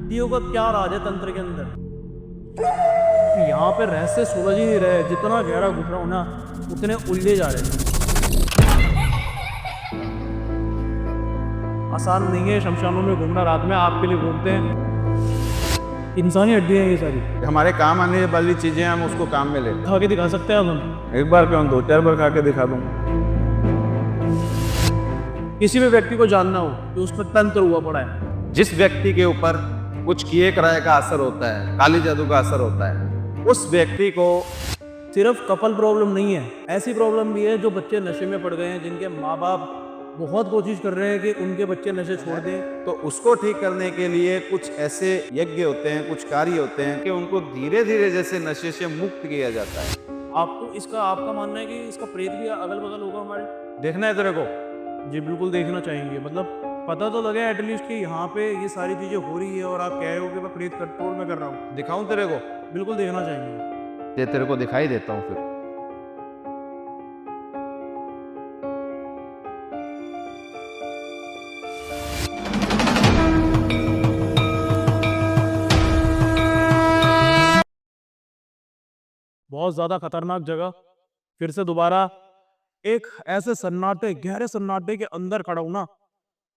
व्यक्तियों का क्या राज है तंत्र के अंदर कि यहाँ पे रहस्य सुलझ ही नहीं रहे, जितना गहरा घुस रहा हूँ ना उतने उलझे जा रहे हैं। आसान नहीं है शमशानों में घूमना, रात में आपके लिए घूमते हैं। इंसानी हड्डियाँ हैं ये सारी, हमारे काम आने वाली चीजें हम उसको काम में लेते खा के दिखा सकते हैं अब हम। हैं। एक बार क्यों 2-4 बार खा के दिखा दूंगा। किसी भी व्यक्ति को जानना हो कि उस पर तंत्र हुआ पड़ा है, जिस व्यक्ति के ऊपर कुछ किए कराए का असर होता है, काली जादू का असर होता है, उस व्यक्ति को सिर्फ कपल प्रॉब्लम नहीं है, ऐसी प्रॉब्लम भी है जो बच्चे नशे में पड़ गए हैं, जिनके माँ बाप बहुत कोशिश कर रहे हैं कि उनके बच्चे नशे छोड़ दें। तो उसको ठीक करने के लिए कुछ ऐसे यज्ञ होते हैं, कुछ कार्य होते हैं कि उनको धीरे धीरे जैसे नशे से मुक्त किया जाता है। आपको इसका आपका मानना है कि इसका प्रेत भी अगल बगल होगा हमारे? देखना है तेरे को? जी बिल्कुल देखना चाहेंगे। मतलब पता तो लगे एटलीस्ट कि यहाँ पे ये सारी चीजें हो रही है और आप कह रहे हो कि मैं प्रेत कंट्रोल में कर रहा हूँ। दिखाऊं तेरे को? बिल्कुल देखना चाहेंगे। तेरे को दिखाई देता हूँ फिर। बहुत ज्यादा खतरनाक जगह, फिर से दोबारा एक ऐसे सन्नाटे, गहरे सन्नाटे के अंदर खड़ा हूं ना,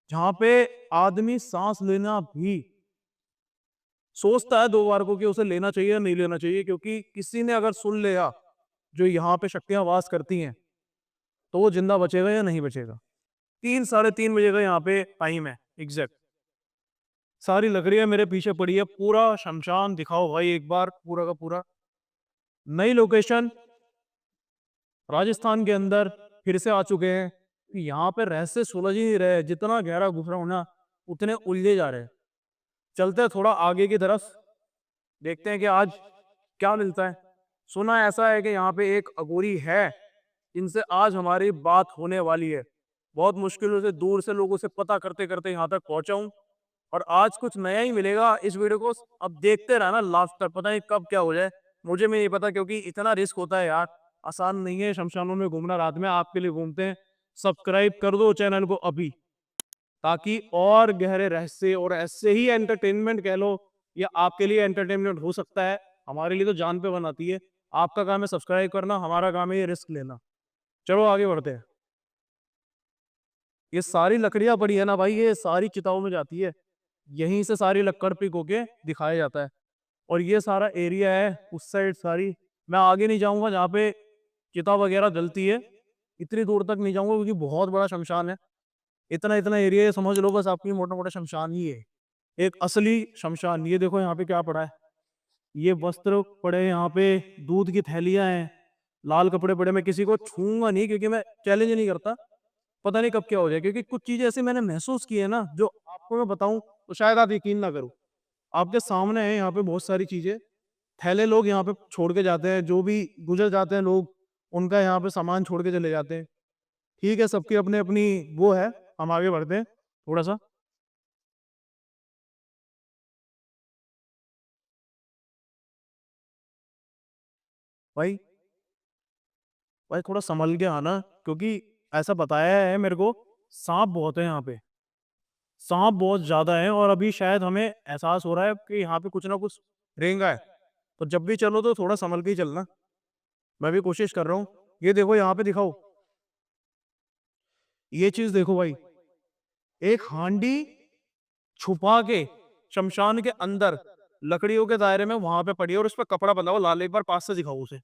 जहां पे आदमी सांस लेना भी सोचता है 2 बार को कि उसे लेना चाहिए या नहीं लेना चाहिए, क्योंकि किसी ने अगर सुन लिया जो यहाँ पे शक्तियां वास करती हैं तो वो जिंदा बचेगा या नहीं बचेगा। 3-3:30 बजे का यहाँ पे टाइम है एग्जैक्ट। सारी लकड़ियां मेरे पीछे पड़ी है, पूरा शमशान दिखाओ भाई एक बार पूरा का पूरा। नई लोकेशन राजस्थान के अंदर फिर से आ चुके हैं कि यहाँ पे रहस्य सुलझ ही नहीं रहे, जितना गहरा घुस रहा हूं ना उतने उलझे जा रहे हैं। चलते हैं थोड़ा आगे की तरफ, देखते हैं कि आज क्या मिलता है। सुना ऐसा है कि यहाँ पे एक अघोरी है, इनसे आज हमारी बात होने वाली है। बहुत मुश्किलों से दूर से लोगों से पता करते करते यहाँ तक पहुंचा हूँ और आज कुछ नया ही मिलेगा इस वीडियो को। अब देखते रहना लास्ट तक, पता नहीं कब क्या हो जाए, मुझे भी नहीं पता, क्योंकि इतना रिस्क होता है यार। आसान नहीं है शमशानों में घूमना, रात में आपके लिए घूमते हैं। सब्सक्राइब कर दो चैनल को अभी, ताकि और गहरे रहस्य और ऐसे ही एंटरटेनमेंट कह लो, या आपके लिए एंटरटेनमेंट हो सकता है, हमारे लिए तो जान पे बनाती है। आपका काम है सब्सक्राइब करना, हमारा काम है ये रिस्क लेना। चलो आगे बढ़ते हैं। ये सारी लकड़ियां पड़ी है ना भाई, ये सारी चिताओं में जाती है, यहीं से सारी लक्कड़ पिक होके दिखाया जाता है। और ये सारा एरिया है उस साइड सारी, मैं आगे नहीं जाऊंगा जहाँ पे चिता वगैरह जलती है, इतनी दूर तक नहीं जाऊंगा क्योंकि बहुत बड़ा शमशान है। इतना इतना एरिया है, समझ लो बस आपकी मोटा मोटा शमशान ही है, एक असली शमशान। ये देखो यहाँ पे क्या पड़ा है, ये वस्त्र पड़े हैं यहाँ पे, दूध की थैलियां हैं, लाल कपड़े पड़े। मैं किसी को छूंगा नहीं क्योंकि मैं चैलेंज नहीं करता, पता नहीं कब क्या हो जाए, क्योंकि कुछ चीजें ऐसी मैंने महसूस की है ना जो आपको मैं बताऊं तो शायद आप यकीन ना करो। आपके सामने है यहाँ पे बहुत सारी चीजें, थैले लोग यहाँ पे छोड़ के जाते हैं, जो भी गुजर जाते हैं लोग उनका यहाँ पे सामान छोड़ के चले जाते हैं। ठीक है, सबकी अपने अपनी वो है। हम आगे बढ़ते हैं थोड़ा सा। भाई भाई थोड़ा संभल के आना, क्योंकि ऐसा बताया है मेरे को सांप बहुत है यहाँ पे, सांप बहुत ज्यादा है, और अभी शायद हमें एहसास हो रहा है कि यहाँ पे कुछ ना कुछ रेंगा है। तो जब भी चलो तो थोड़ा संभल के ही चलना, मैं भी कोशिश कर रहा हूँ। ये देखो यहाँ पे दिखाओ, ये चीज देखो भाई, एक हांडी छुपा के शमशान के अंदर लकड़ियों के दायरे में वहां पे पड़ी है, और उस पर कपड़ा बंधा हुआ लाल। एक बार पास से दिखाओ उसे,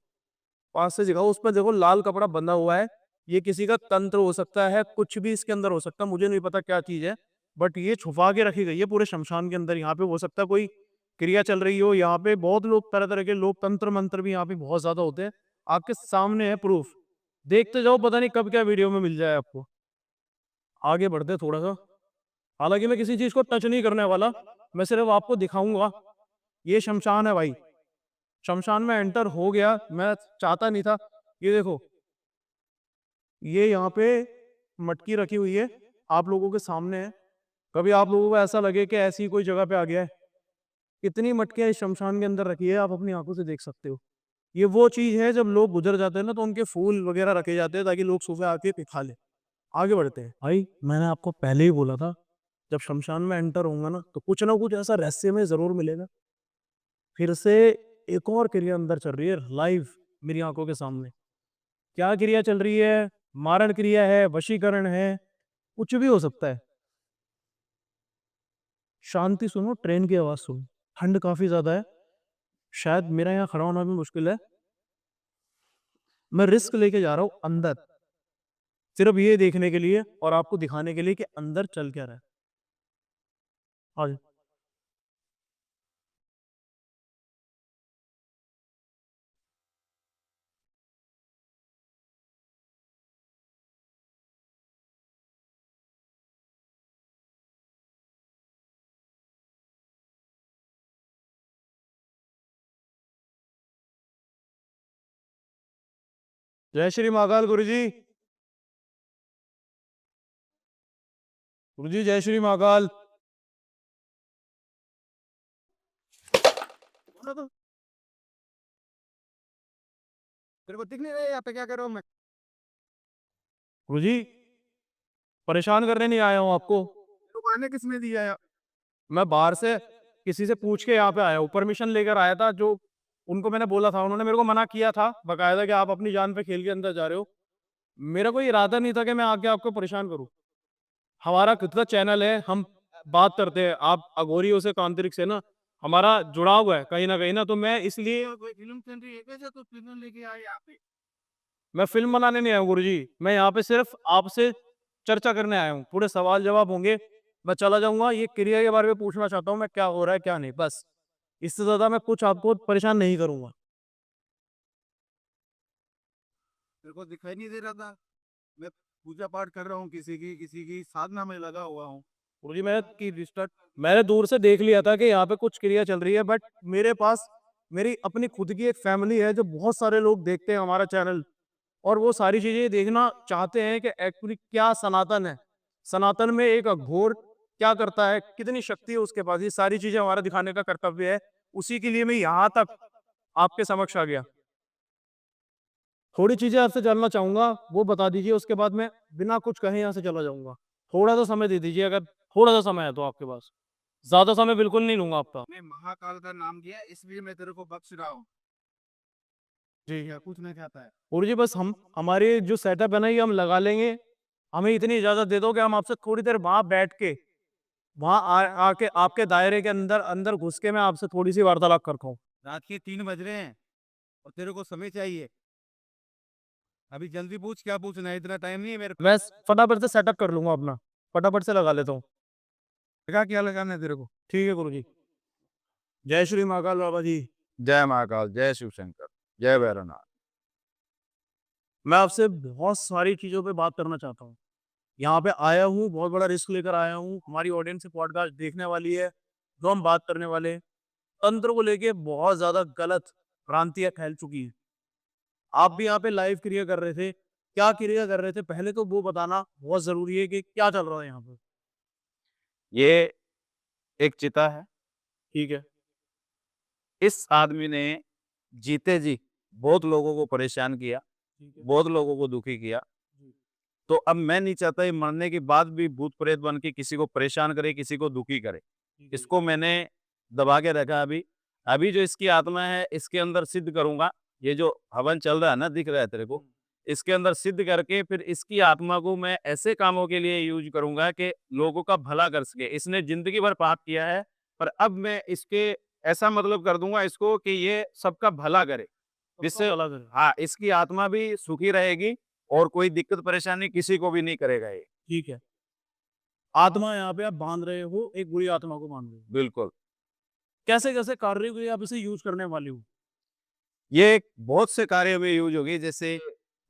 पास से दिखाओ, उस पर देखो लाल कपड़ा बंधा हुआ है। ये किसी का तंत्र हो सकता है, कुछ भी इसके अंदर हो सकता है, मुझे नहीं पता क्या चीज है, बट ये छुपा के रखी गई है पूरे शमशान के अंदर। यहाँ पे हो सकता है कोई क्रिया चल रही हो, यहाँ पे बहुत लोग, तरह तरह के लोग, तंत्र मंत्र भी यहाँ पे बहुत ज्यादा होते हैं। आपके सामने है प्रूफ, देखते जाओ, पता नहीं कब क्या वीडियो में मिल जाए आपको। आगे बढ़ते थोड़ा सा, हालांकि मैं किसी चीज को टच नहीं करने वाला, मैं सिर्फ आपको दिखाऊंगा। ये शमशान है भाई, शमशान में एंटर हो गया, मैं चाहता नहीं था। ये देखो, ये यहाँ पे मटकी रखी हुई है, आप लोगों के सामने है। कभी आप लोगों को ऐसा लगे कि ऐसी कोई जगह पे आ गया है, कितनी मटकियां इस शमशान के अंदर रखी है, आप अपनी आंखों से देख सकते हो। ये वो चीज है, जब लोग गुजर जाते हैं ना तो उनके फूल वगैरह रखे जाते हैं ताकि लोग सुबह आके खा ले। आगे बढ़ते हैं भाई, मैंने आपको पहले ही बोला था जब शमशान में एंटर होऊँगा ना, तो कुछ ना कुछ ऐसा रहस्यमय ज़रूर मिलेगा। फिर से एक और क्रिया अंदर चल रही है लाइव मेरी आँखों के सामने। क्या क्रिया चल रही है? मारण क्रिया है, वशीकरण है, कुछ भी हो सकता है। शांति सुनो, ट्रेन की आवाज़ सुनो। ठंड काफ़ी ज़्यादा है, शायद मेरा यहाँ खड़ा होना भी मुश्किल है। मैं रिस्क लेके जा रहा हूँ अंदर, सिर्फ़ ये देखने के लिए और आपको दिखाने के लिए कि अंदर चल क्या रहा है। हाँ जी। जय श्री महाकाल गुरुजी। गुरुजी जय श्री महाकाल। बोलो तो, तेरे को दिख नहीं रहा है यहाँ पे क्या कर रहा हूँ मैं? गुरुजी, परेशान करने नहीं आया हूँ आपको। दुकानें किसने दिया है? मैं बाहर से किसी से पूछ के यहाँ पे आया हूँ, परमिशन लेकर आया था, जो उनको मैंने बोला था, उन्होंने मेरे को मना किया था बकायदा कि आप अपनी जान पे खेल के अंदर जा रहे हो। मेरा कोई इरादा नहीं था कि मैं आके आपको परेशान करूँ। हमारा खुद का चैनल है, हम बात करते हैं, आप अघोरियों से, तांत्रिक से ना हमारा जुड़ाव है कहीं न कहीं ना, तो मैं इसलिए कोई फिल्म चल रही है कैसे तो फिल्म लेके आए यहाँ पे? मैं फ़िल्म बनाने नहीं आया हूँ गुरुजी। मैं यहाँ पे सिर्फ़ आपसे चर्चा करने आया हूँ। थोड़े सवाल-जवाब होंगे, मैं चला जाऊँगा। ये क्रिया के बारे में पूछना चाहता हूँ मैं, क्या हो रहा है, क्या नहीं, बस। इससे ज़्यादा मैं कुछ आपको परेशान नहीं करूँगा। तेरे को दिखाई नहीं दे रहा था? मैं पूजा पाठ कर रहा हूँ किसी की साधना में लगा हुआ हूँ। गुरुजी मैंने दूर से देख लिया था कि यहाँ पे कुछ क्रिया चल रही है, बट मेरे पास मेरी अपनी खुद की एक फ़ैमिली है, जो बहुत सारे लोग देखते हैं हमारा चैनल। और वो सारी चीज़ें देखना चाहते हैं कि एक्चुअली क्या सनातन है। सनातन में एक अघोर क्या करता है, कितनी शक्ति है उसके पास, ये सारी चीज़ें हमारा दिखाने का कर्तव्य है। उसी के लिए मैं यहाँ तक आपके समक्ष आ गया। थोड़ी चीज़ें आपसे जानना चाहूँगा, वो बता दीजिए, उसके बाद मैं बिना कुछ कहे यहाँ से चला जाऊँगा। थोड़ा-सा समय दे दीजिए, अगर थोड़ा-सा समय है तो आपके पास। ज़्यादा समय बिल्कुल नहीं लूँगा आपका। मैं महाकाल का नाम लिया इसलिए मैं तेरे को बख्श रहा हूँ। जी। क्या पूछना चाहता है? गुरुजी बस हम हमारे जो सेटअप है ना, ये हम लगा लेंगे। हमें इतनी इजाज़त दे दो कि हम आपसे थोड़ी देर वहाँ बैठ के, वहाँ आ आके आपके दायरे के अंदर अंदर घुस के मैं आपसे थोड़ी-सी वार्तालाप कर पाऊँ। रात के 3 बज रहे हैं और तेरे को समय चाहिए। अभी जल्दी पूछ क्या पूछना है, इतना टाइम नहीं है मेरे पास। मैं फटाफट से सेटअप कर लूँगा अपना, फटाफट से लगा लेता हूँ। लगा क्या लगाना है तेरे को? ठीक है गुरुजी। जय श्री महाकाल बाबा जी। जय महाकाल, जय शिव शंकर, जय भैरवनाथ। मैं आपसे बहुत सारी चीज़ों पे बात करना चाहता हूँ। यहाँ पे आया हूँ, बहुत बड़ा रिस्क लेकर आया हूँ। हमारी ऑडियंस से पॉडकास्ट देखने वाली है, जो हम बात करने वाले हैं। तंत्र को लेके बहुत ज़्यादा गलत भ्रांतियाँ फैल चुकी हैं। आप भी यहाँ पे लाइव क्रिया कर रहे थे। क्या क्रिया कर रहे थे? पहले तो वो बताना बहुत ज़रूरी है कि क्या चल रहा है यहाँ पे? ये एक चिता है। ठीक है, इस आदमी ने जीते जी बहुत लोगों को परेशान किया, ठीक है। बहुत लोगों को दुखी किया। जी, तो अब मैं नहीं चाहता ये मरने के बाद भी भूत प्रेत बन के किसी को परेशान करे, किसी को दुखी करे। ठीक है जी। इसको मैंने दबा के रखा अभी। अभी जो इसकी आत्मा है, इसके अंदर सिद्ध करूँगा। ये जो हवन चल रहा है ना, दिख रहा है तेरे को? हुँ, इसके अंदर सिद्ध करके फिर इसकी आत्मा को मैं ऐसे कामों के लिए यूज़ करूँगा कि लोगों का भला कर सके। इसने ज़िंदगी भर पाप किया है, पर अब मैं इसके ऐसा मतलब कर दूँगा इसको कि ये सबका भला करे। सबका जिससे भला करे। हाँ, इसकी आत्मा भी सुखी रहेगी और कोई दिक्कत परेशानी किसी को भी नहीं करेगा ये। ठीक है। आत्मा यहाँ पे आप बाँध रहे हो, एक बुरी आत्मा को बाँध रहे हो। बिल्कुल। कैसे-कैसे कार्यों के लिए आप इसे यूज़ करने वाले हो? ये बहुत से कार्यों में यूज़ होगी, जैसे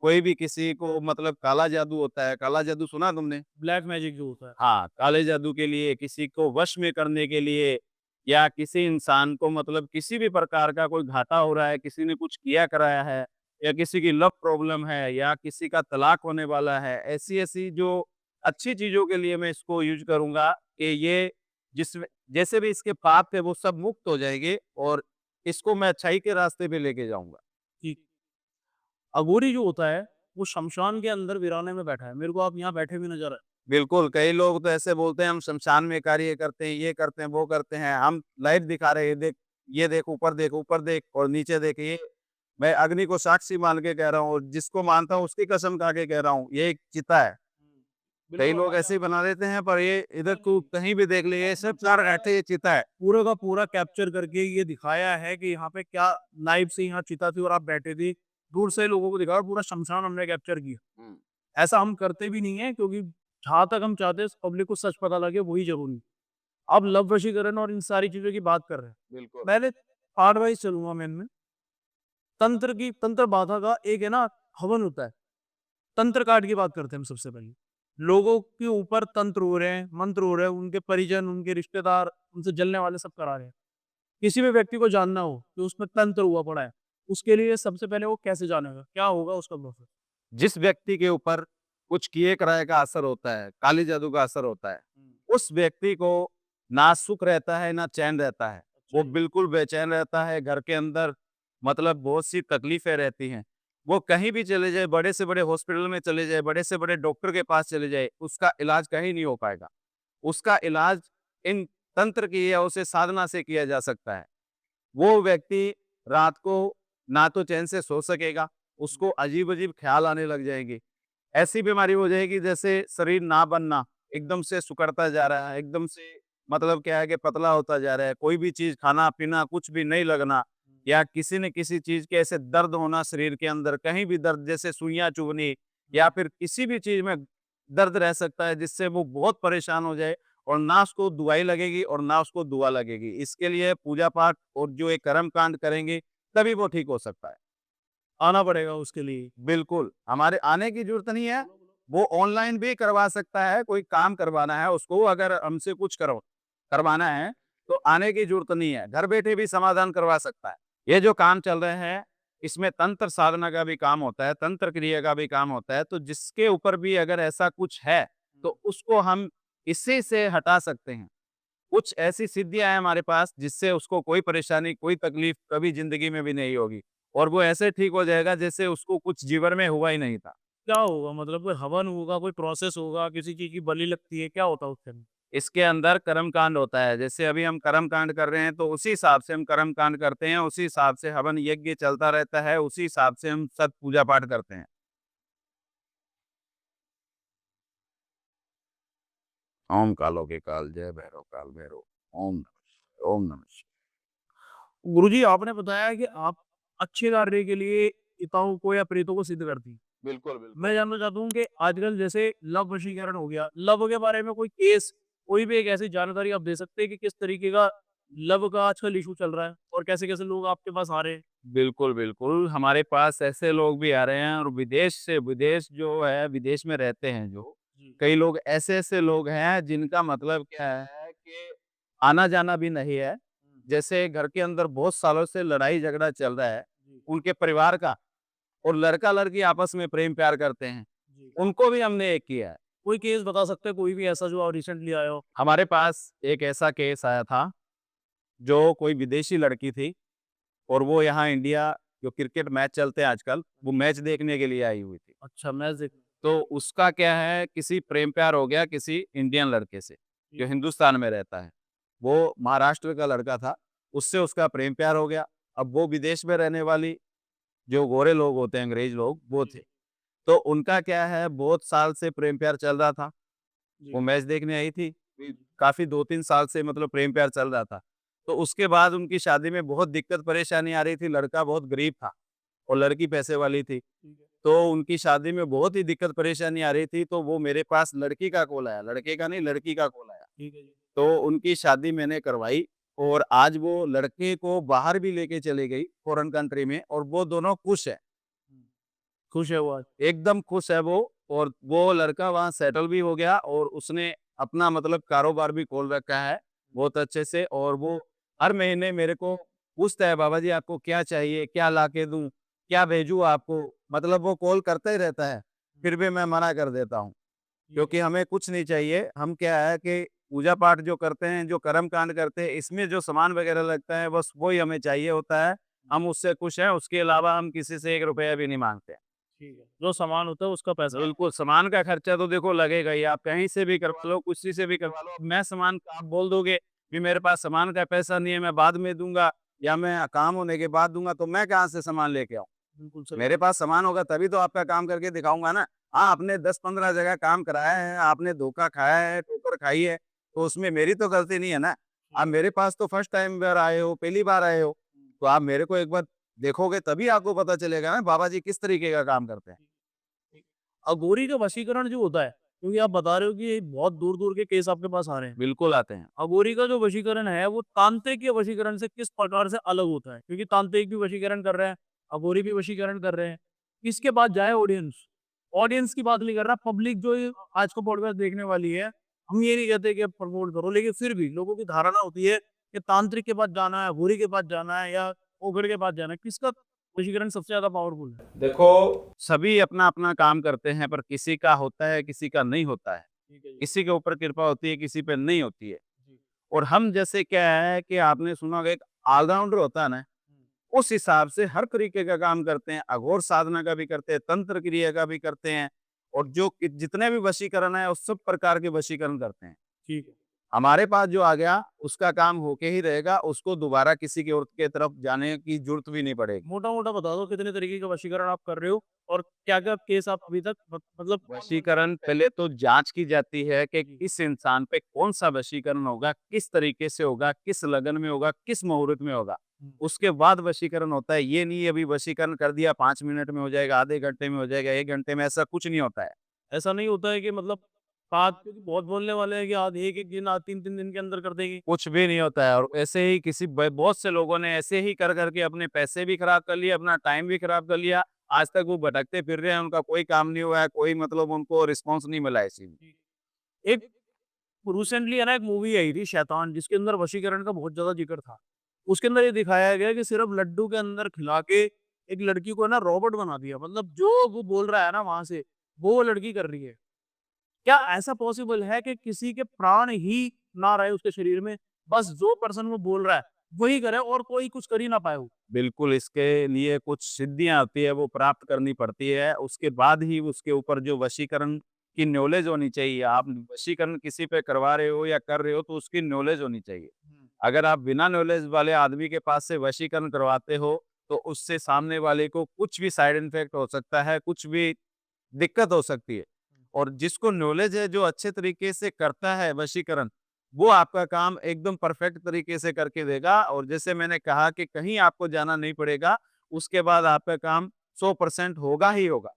कोई भी किसी को मतलब काला जादू होता है, काला जादू सुना तुमने? ब्लैक मैजिक जो होता है। हाँ, काले जादू के लिए, किसी को वश में करने के लिए या किसी इंसान को मतलब किसी भी प्रकार का कोई घाटा हो रहा है, किसी ने कुछ किया कराया है या किसी की लव प्रॉब्लम है या किसी का तलाक होने वाला है, ऐसी-ऐसी जो अच्छी चीज़ों के लिए मैं इसको यूज़ करूँगा कि ये जिसमें जैसे भी इसके पाप थे वो सब मुक्त हो जाएँगे और इसको मैं अच्छाई के रास्ते पे लेके जाऊँगा। ठीक। अघोरी जो होता है, वो शमशान के अंदर वीराने में बैठा है। मेरे को आप यहाँ बैठे हुए नज़र आए। बिल्कुल, कई लोग तो ऐसे बोलते हैं हम शमशान में कार्य करते हैं, ये करते हैं, वो करते हैं, हम लाइट दिखा रहे हैं, देख, ये देख, ऊपर देख और नीचे देख, ये मैं अग्नि को साक्षी मान के कह रहा हूँ और जिसको मानता हूँ उसकी कसम खा के कह रहा हूँ, ये एक चिता है। कई बिल्कुल लोग भाई ऐसे ही आपने बना देते हैं पर ये इधर नहीं, को नहीं, कहीं भी देख लिए, ये सब चार रहते ये चिता है। पूरा का पूरा कैप्चर करके ये दिखाया है कि यहाँ पे क्या लाइव से यहाँ चिता थी और आप बैठे थे। दूर से लोगों को दिखाया और पूरा शमशान हमने कैप्चर किया। हुँ, ऐसा हम करते भी नहीं है क्योंकि जहाँ तक हम चाहते हैं पब्लिक को सच पता लगे वही ज़रूरी है। अब लव वशीकरण और इन सारी चीज़ों की बात कर रहे हैं। बिल्कुल। पहले पार्ट वाइज़ चलूँगा मैं इनमें। तंत्र बाधा का एक है ना हवन होता है। तंत्र काट की बात करते हैं हम सबसे पहले। लोगों के ऊपर तंत्र हो रहे हैं, मंत्र हो रहे हैं, उनके परिजन, उनके रिश्तेदार, उनसे जलने वाले सब करा रहे हैं। किसी भी व्यक्ति को जानना हो कि उसमें तंत्र हुआ पड़ा है, उसके लिए सबसे पहले वो कैसे जानेगा? क्या होगा उसका प्रोसेस? जिस व्यक्ति के ऊपर कुछ किए-कराए का असर होता है, काली जादू का असर होता है, हुँ। उस व्यक्ति को ना सुख रहता है, ना चैन रहता है। अच्छा वो जी। बिल्कुल बेचैन रहता है, घर के अंदर मतलब बहुत-सी तकलीफ़ें रहती हैं। वो कहीं भी चले जाए, बड़े से बड़े हॉस्पिटल में चले जाए, बड़े से बड़े डॉक्टर के पास चले जाए, उसका इलाज कहीं नहीं हो पाएगा। उसका इलाज इन तंत्र की या उसे साधना से किया जा सकता है। वो व्यक्ति रात को ना तो चैन से सो सकेगा, उसको अजीब-अजीब ख़्याल आने लग जाएँगे। ऐसी बीमारी हो जाएगी जैसे शरीर ना बनना, एकदम से सिकुड़ता जा रहा है, एकदम से मतलब क्या है कि पतला होता जा रहा है, कोई भी चीज़ खाना-पीना कुछ भी नहीं लगना या किसी न किसी चीज़ के ऐसे दर्द होना शरीर के अंदर, कहीं भी दर्द जैसे सुइयाँ चुभनी या फिर किसी भी चीज़ में दर्द रह सकता है जिससे वो बहुत परेशान हो जाए और ना उसको दवाई लगेगी और ना उसको दुआ लगेगी। इसके लिए पूजा-पाठ और जो ये कर्म-कांड करेंगे, तभी वो ठीक हो सकता है। आना पड़ेगा उसके लिए। बिल्कुल, हमारे आने की ज़रूरत नहीं है, बोलो, बोलो। वो ऑनलाइन भी करवा सकता है, कोई काम करवाना है उसको अगर हमसे कुछ करवाना है, तो आने की ज़रूरत नहीं है, घर बैठे भी समाधान करवा सकता है। ये जो काम चल रहे हैं, इसमें तंत्र साधना का भी काम होता है, तंत्र क्रिया का भी काम होता है, तो जिसके ऊपर भी अगर ऐसा कुछ है, तो उसको हम इसी से हटा सकते हैं। कुछ ऐसी सिद्धियाँ हैं हमारे पास जिससे उसको कोई परेशानी, कोई तकलीफ कभी ज़िंदगी में भी नहीं होगी और वो ऐसे ठीक हो जाएगा जैसे उसको कुछ जीवन में हुआ ही नहीं था। क्या होगा मतलब कोई हवन होगा, कोई प्रोसेस होगा, किसी चीज़ की बलि लगती है, क्या होता है उसके अंदर? इसके अंदर कर्मकांड होता है, जैसे अभी हम कर्मकांड कर रहे हैं तो उसी हिसाब से हम कर्मकांड करते हैं, उसी हिसाब से हवन यज्ञ चलता रहता है, उसी हिसाब से हम सब पूजा पाठ करते हैं। ओम कालो के काल, जय भैरव काल भैरव। ओम नमः शिवाय, ओम नमः शिवाय। गुरुजी आपने बताया कि आप अच्छे कार्य के लिए पिताओं को या प्रेतों को सिद्ध करती हैं। बिल्कुल, बिल्कुल। मैं जानना चाहता हूँ कि आजकल जैसे लव वशीकरण हो गया, लव के बारे में कोई केस, कोई भी एक ऐसी जानकारी आप दे सकते हैं कि किस तरीके का लव का आजकल इश्यू चल रहा है और कैसे-कैसे लोग आपके पास आ रहे हैं? बिल्कुल, बिल्कुल, हमारे पास ऐसे लोग भी आ रहे हैं और विदेश जो है, विदेश में रहते हैं जो, जी। कई लोग ऐसे-ऐसे लोग हैं जिनका मतलब क्या है कि आना-जाना भी नहीं है। हुँ, जैसे घर के अंदर बहुत सालों से लड़ाई-झगड़ा चल रहा है, जी, उनके परिवार का और लड़का-लड़की आपस में प्रेम-प्यार करते हैं, जी। उनको भी हमने एक किया है। कोई केस बता सकते हैं कोई भी ऐसा जो रिसेंटली आया हो? हमारे पास एक ऐसा केस आया था, जो कोई विदेशी लड़की थी और वो यहाँ इंडिया जो क्रिकेट मैच चलते हैं आजकल, वो मैच देखने के लिए आई हुई थी। अच्छा मैच देख तो उसका क्या है किसी प्रेम-प्यार हो गया किसी इंडियन लड़के से, जो ठीक है। हिंदुस्तान में रहता है। वो महाराष्ट्र का लड़का था, उससे उसका प्रेम-प्यार हो गया। अब वो विदेश में रहने वाली जो गोरे लोग होते हैं, अंग्रेज लोग, वो जी, थे। तो उनका क्या है बहुत साल से प्रेम-प्यार चल रहा था। वो जी, मैच देखने आई थी, जी, काफ़ी 2-3 साल से मतलब प्रेम-प्यार चल रहा था। तो उसके बाद उनकी शादी में बहुत दिक्कत-परेशानी आ रही थी, लड़का बहुत गरीब था और लड़की पैसे वाली थी। ठीक है, तो उनकी शादी में बहुत ही दिक्कत परेशानी आ रही थी, तो वो मेरे पास लड़की का कॉल आया, लड़के का नहीं लड़की का कॉल आया। ठीक है जी। तो उनकी शादी मैंने करवाई और आज वो लड़के को बाहर भी लेके चली गई फॉरेन कंट्री में और वो दोनों खुश हैं, हुँ, खुश है वो आज। एकदम खुश है वो और वो लड़का वहाँ सेटल भी हो गया और उसने अपना मतलब कारोबार भी खोल रखा है, बहुत अच्छे से और वो हर महीने मेरे को पूछता है, "बाबा जी आपको क्या चाहिए? क्या लाके दूँ? क्या भेजूँ आपको?" मतलब वो कॉल करता ही रहता है, हुँ, फिर भी मैं मना कर देता हूँ, ठीक है। क्योंकि हमें कुछ नहीं चाहिए। हम क्या है कि पूजा-पाठ जो करते हैं, जो कर्म-कांड करते हैं, इसमें जो सामान वगैरह लगता है, बस वही हमें चाहिए होता है। हम उससे खुश हैं, उसके अलावा हम किसी से 1 रुपया भी नहीं माँगते। ठीक है, जो सामान होता है उसका पैसा। बिल्कुल, सामान का खर्चा तो देखो लगेगा ही, आप कहीं से भी करवा लो, किसी से भी करवा लो। अब मैं सामान आप बोल दोगे कि मेरे पास सामान का पैसा नहीं है, मैं बाद में दूँगा या मैं काम होने के बाद दूँगा, तो मैं कहाँ से सामान लेके आऊँ? बिल्कुल सही मेरे बात। पास सामान होगा तभी तो आपका काम करके दिखाऊँगा ना। हाँ, आपने 10-15 जगह काम कराया है, आपने धोखा खाया है, ठोकर खाई है, तो उसमें मेरी तो गलती नहीं है ना। आप मेरे पास तो फर्स्ट टाइम बार आए हो, पहली बार आए हो, तो आप मेरे को एक बार देखोगे तभी आपको पता चलेगा ना बाबा जी किस तरीके का काम करते हैं। अघोरी का वशीकरण जो होता है, क्योंकि आप बता रहे हो कि बहुत दूर-दूर के केस आपके पास आ रहे हैं। बिल्कुल आते हैं। अघोरी का जो वशीकरण है, वो तांत्रिक के वशीकरण से किस प्रकार से अलग होता है? क्योंकि तांत्रिक भी वशीकरण कर रहे हैं, अघोरी भी वशीकरण कर रहे हैं। किसके पास जाए ऑडियंस? ऑडियंस की बात नहीं कर रहा, पब्लिक जो ये आज का पॉडकास्ट देखने वाली है, हम ये नहीं कहते कि आप प्रमोट करो, लेकिन फिर भी लोगों की धारणा होती है कि तांत्रिक के पास जाना है, अघोरी के पास जाना है या ओघड़ के पास जाना है। किसका वशीकरण सबसे ज़्यादा पावरफुल है? देखो, सभी अपना-अपना काम करते हैं, पर किसी का होता है, किसी का नहीं होता है। ठीक है जी। किसी के ऊपर कृपा होती है, किसी पे नहीं होती है। जी। और हम जैसे क्या है कि आपने सुना होगा एक ऑलराउंडर होता है ना, हुँ। उस हिसाब से हर तरीके का काम करते हैं। अघोर साधना का भी करते हैं, तंत्र क्रिया का भी करते हैं और जो कि जितने भी वशीकरण है, उस सब प्रकार के वशीकरण करते हैं। ठीक है। हमारे पास जो आ गया, उसका काम होके ही रहेगा, उसको दोबारा किसी की और के तरफ जाने की ज़रूरत भी नहीं पड़ेगी। मोटा-मोटा बता दो कितने तरीके का वशीकरण आप कर रहे हो और क्या-क्या केस आप अभी तक मतलब वशीकरण पहले तो जाँच की जाती है कि जी। किस इंसान पे कौन-सा वशीकरण होगा, किस तरीके से होगा, किस लगन में होगा, किस मुहूर्त में होगा। हुँ। उसके बाद वशीकरण होता है। ये नहीं अभी वशीकरण कर दिया 5 मिनट में हो जाएगा, आधे घंटे में हो जाएगा, 1 घंटे में, ऐसा कुछ नहीं होता है। ऐसा नहीं होता है कि मतलब बात क्योंकि बहुत बोलने वाले हैं कि आज 1-1 दिन आज 3-3 दिन के अंदर कर देंगे। कुछ भी नहीं होता है और ऐसे ही किसी ब बहुत से लोगों ने ऐसे ही कर के अपने पैसे भी खराब कर लिए, अपना टाइम भी खराब कर लिया। आज तक वो भटकते फिर रहे हैं, उनका कोई काम नहीं हुआ है, कोई मतलब उनको रिस्पॉन्स नहीं मिला है इसी में। जी। एक रिसेंटली है ना एक मूवी आई थी शैतान जिसके अंदर वशीकरण का बहुत ज़्यादा ज़िक्र था। उसके अंदर ये दिखाया गया है कि सिर्फ़ लड्डू के अंदर खिला के एक लड़की को है ना रोबोट बना दिया। मतलब जो वो बोल रहा है ना वहाँ से, वो लड़की कर रही है। क्या ऐसा पॉसिबल है कि किसी के प्राण ही ना रहे उसके शरीर में, बस जो पर्सन वो बोल रहा है, वही करे और कोई कुछ कर ही ना पाए वो? बिल्कुल, इसके लिए कुछ सिद्धियाँ आती है, वो प्राप्त करनी पड़ती है। उसके बाद ही उसके ऊपर जो वशीकरण की नॉलेज होनी चाहिए। आप वशीकरण किसी पे करवा रहे हो या कर रहे हो, तो उसकी नॉलेज होनी चाहिए। हुँ। अगर आप बिना नॉलेज वाले आदमी के पास से वशीकरण करवाते हो, तो उससे सामने वाले को कुछ भी साइड इफ़ेक्ट हो सकता है, कुछ भी दिक्कत हो सकती है। और जिसको नॉलेज है, जो अच्छे तरीके से करता है वशीकरण, वो आपका काम एकदम परफेक्ट तरीके से करके देगा और जैसे मैंने कहा कि कहीं आपको जाना नहीं पड़ेगा, उसके बाद आपका काम 100% होगा ही होगा।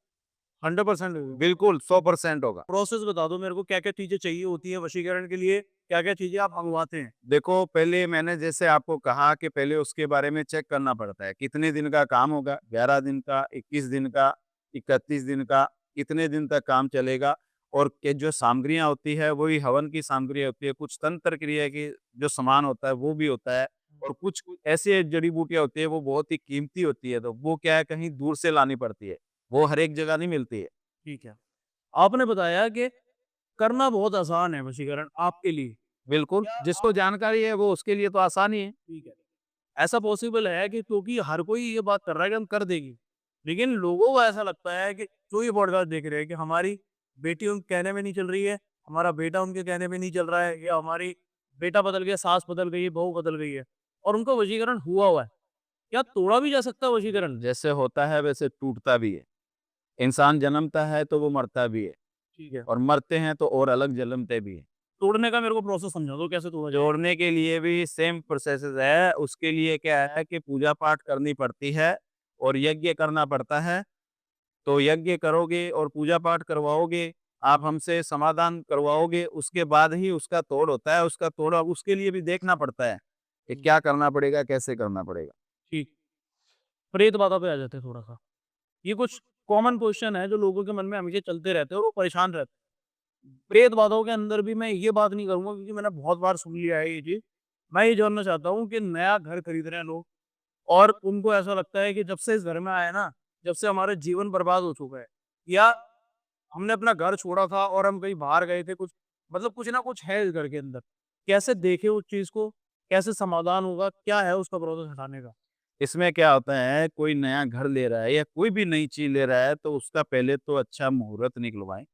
100% बिल्कुल, 100% होगा। प्रोसेस बता दो मेरे को क्या-क्या चीज़ें चाहिए होती हैं वशीकरण के लिए? क्या-क्या चीज़ें आप मँगवाते हैं? देखो, पहले मैंने जैसे आपको कहा कि पहले उसके बारे में चेक करना पड़ता है, कितने दिन का काम होगा, 11 दिन का, 21 दिन का, 31 दिन का, कितने दिन तक काम चलेगा और के जो सामग्रियाँ होती है, वही हवन की सामग्री होती है, कुछ तंत्र क्रिया की जो सामान होता है, वो भी होता है और कुछ ऐसी जड़ी-बूटियाँ होती है, वो बहुत ही कीमती होती है, तो वो क्या है, कहीं दूर से लानी पड़ती है, वो हर एक जगह नहीं मिलती है। ठीक है। आपने बताया कि करना बहुत आसान है वशीकरण आपके लिए। बिल्कुल, क्या जिसको आप जानकारी है, वो उसके लिए तो आसान ही है। ठीक है। ऐसा पॉसिबल है कि क्योंकि हर कोई ये बात कर रहा है कि हम कर देंगे। लेकिन लोगों को ऐसा लगता है कि जो ये पॉडकास्ट देख रहे हैं कि हमारी बेटी उनके कहने में नहीं चल रही है, हमारा बेटा उनके कहने में नहीं चल रहा है या हमारी बेटा बदल गया, सास बदल गई है, बहू बदल गई है और उनका वशीकरण हुआ है। क्या तोड़ा भी जा सकता है वशीकरण? जैसे होता है, वैसे टूटता भी है। इंसान जन्मता है तो वो मरता भी है ठीक है। और मरते हैं तो और अलग जन्मते भी हैं। तोड़ने का मेरे को प्रोसेस समझा दो कैसे तोड़ा जाए? जोड़ने के लिए भी सेम प्रोसेस है, उसके लिए क्या है कि पूजा पाठ करनी पड़ती है और यज्ञ करना पड़ता है। तो यज्ञ करोगे और पूजा पाठ करवाओगे, आप हमसे समाधान करवाओगे, उसके बाद ही उसका तोड़ होता है। उसका तोड़ अब उसके लिए भी देखना पड़ता है कि हुँ। क्या करना पड़ेगा, कैसे करना पड़ेगा। ठीक। प्रेत बाधा पे आ जाते हैं थोड़ा-सा। ये कुछ कॉमन क्वेश्चन है जो लोगों के मन में हमेशा चलते रहते हैं और वो परेशान रहते हैं। प्रेत बाधाओं के अंदर भी मैं ये बात नहीं करूँगा क्योंकि मैंने बहुत बार सुन लिया है ये चीज़। मैं ये जानना चाहता हूँ कि नया घर खरीद रहे हैं लोग और उनको ऐसा लगता है कि जब से इस घर में आए हैं ना, जब से हमारा जीवन बर्बाद हो चुका है या हमने अपना घर छोड़ा था और हम कहीं बाहर गए थे कुछ मतलब कुछ ना कुछ है इस घर के अंदर। कैसे देखें उस चीज़ को? कैसे समाधान होगा? क्या है उसका प्रोसेस हटाने का? इसमें क्या होता है, कोई नया घर ले रहा है या कोई भी नई चीज़ ले रहा है, तो उसका पहले तो अच्छा मुहूर्त निकलवाएँ,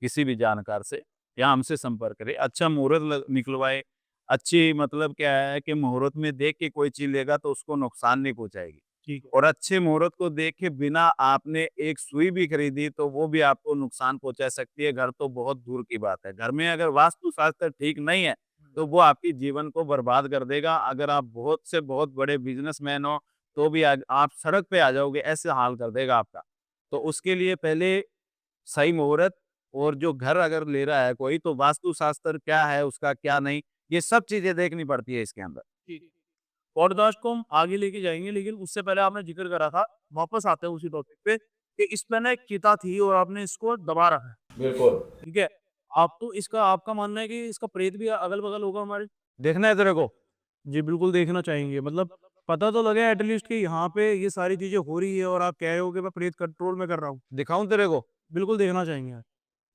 किसी भी जानकार से या हमसे संपर्क करें। अच्छा मुहूर्त ल निकलवाएँ, अच्छी मतलब क्या है कि मुहूर्त में देख के कोई चीज़ लेगा तो उसको नुकसान नहीं पहुँचाएगी। ठीक है। और अच्छे मुहूर्त को देख के बिना आपने एक सुई भी खरीदी तो वो भी आपको नुकसान पहुँचा सकती है, घर तो बहुत दूर की बात है। घर में अगर वास्तु-शास्त्र ठीक नहीं है, तो वो आपके जीवन को बर्बाद कर देगा। अगर आप बहुत से बहुत बड़े बिज़नेसमैन हो, तो भी आज आप सड़क पे आ जाओगे, ऐसे हाल कर देगा आपका। तो उसके लिए पहले सही मुहूर्त और जो घर अगर ले रहा है कोई, तो वास्तु-शास्त्र क्या है उसका, क्या नहीं, ये सब चीज़ें देखनी पड़ती है इसके अंदर। ठीक है। पॉडकास्ट को हम आगे लेके जाएँगे, लेकिन उससे पहले आपने ज़िक्र करा था, वापस आते हैं उसी टॉपिक पे कि इसमें ना एक चिता थी और आपने इसको दबा रखा है, बिल्कुल। ठीक है? आप तो इसका आपका मानना है कि इसका प्रेत भी अगल-बगल होगा हमारे? देखना है तेरे को? जी, बिल्कुल देखना चाहेंगे। मतलब पता तो लगे एट लीस्ट कि यहाँ पे ये सारी चीज़ें हो रही है और आप कह रहे हो कि मैं प्रेत कंट्रोल में कर रहा हूँ। दिखाऊँ तेरे को? बिल्कुल देखना चाहेंगे यार।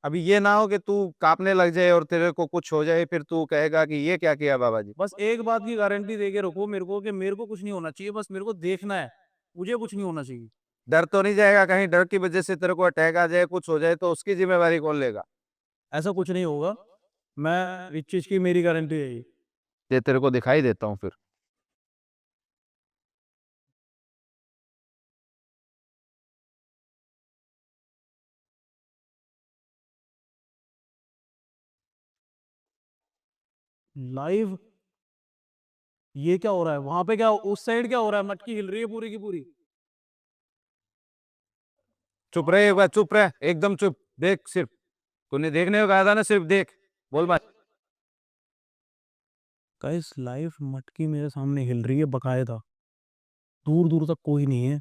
अभी ये ना हो कि तू काँपने लग जाए और तेरे को कुछ हो जाए, फिर तू कहेगा कि ये क्या किया बाबा जी? बस एक बात की गारंटी दे के रखो मेरे को कि मेरे को कुछ नहीं होना चाहिए, बस मेरे को देखना है। मुझे कुछ नहीं होना चाहिए। डर तो नहीं जाएगा कहीं डर की वज़ह से तेरे को अटैक आ जाए, कुछ हो जाए तो उसकी ज़िम्मेवारी कौन लेगा? ऐसा कुछ नहीं होगा। मैं इस चीज़ की मेरी गारंटी है ये। ये तेरे को दिखाई देता हूँ फिर। लाइव ये क्या हो रहा है? वहाँ पे क्या उस साइड क्या हो रहा है? मटकी हिल रही है पूरी की पूरी। चुप रह एक बार, चुप रह, एकदम चुप। देख सिर्फ, तूने देखने को कहा था ना सिर्फ देख, बोल मत। गाइस लाइव मटकी मेरे सामने हिल रही है बकायदा। दूर-दूर तक कोई नहीं है।